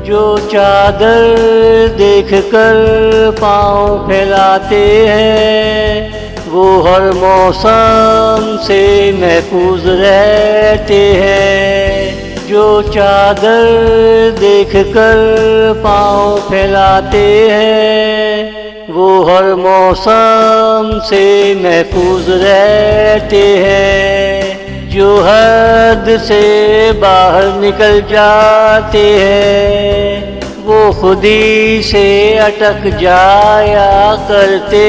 जो चादर देखकर पाँव फैलाते हैं वो हर मौसम से महफूज रहते हैं। जो चादर देखकर पाँव फैलाते हैं वो हर मौसम से महफूज रहते हैं। जो हद से बाहर निकल जाते हैं वो खुद ही से अटक जाया करते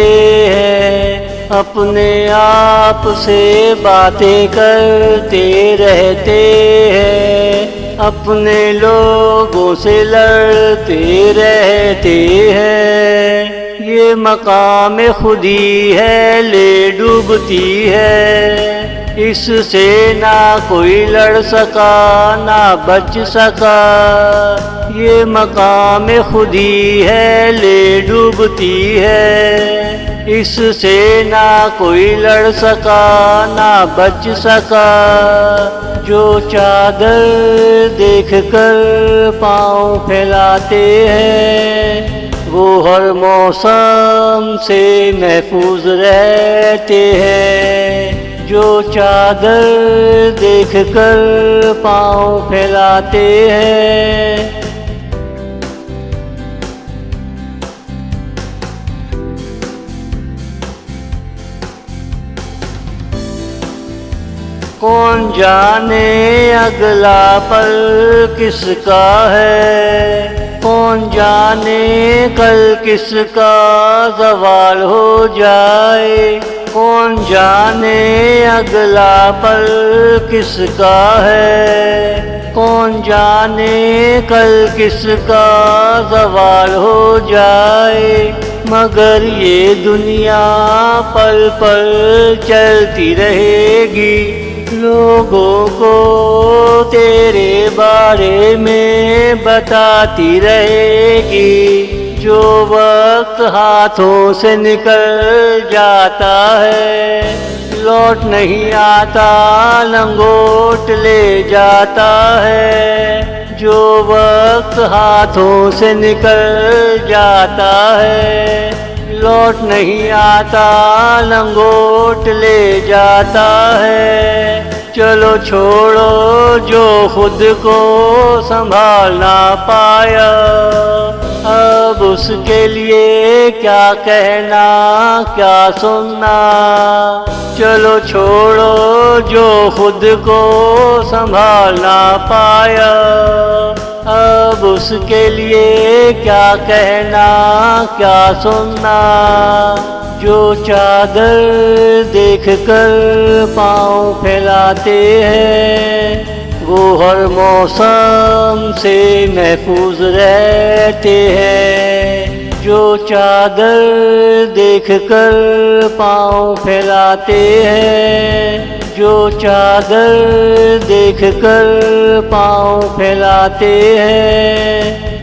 हैं। अपने आप से बातें करते रहते हैं, अपने लोगों से लड़ते रहते हैं। ये मकाम खुदी है ले डूबती है, इससे ना कोई लड़ सका ना बच सका। ये मकाम खुदी है ले डूबती है, इससे ना कोई लड़ सका ना बच सका। जो चादर देखकर पाँव फैलाते हैं वो हर मौसम से महफूज रहते हैं। जो चादर देखकर पाँव फैलाते हैं। कौन जाने अगला पल किसका है, कौन जाने कल किसका ज़वाल हो जाए। कौन जाने अगला पल किसका है, कौन जाने कल किसका ज़वाल हो जाए। मगर ये दुनिया पल पल चलती रहेगी, लोगों को तेरे बारे में बताती रहेगी। जो वक्त हाथों से निकल जाता है लौट नहीं आता, लंगोट ले जाता है। जो वक्त हाथों से निकल जाता है लौट नहीं आता, लंगोट ले जाता है। चलो छोड़ो जो खुद को संभाल ना पाया, अब उसके लिए क्या कहना क्या सुनना। चलो छोड़ो जो खुद को संभाल ना पाया, अब उसके लिए क्या कहना क्या सुनना। जो चादर देखकर पाँव फैलाते हैं वो हर मौसम से महफूज रहते हैं। जो चादर देखकर पाँव फैलाते हैं, जो चादर देखकर पाँव फैलाते हैं।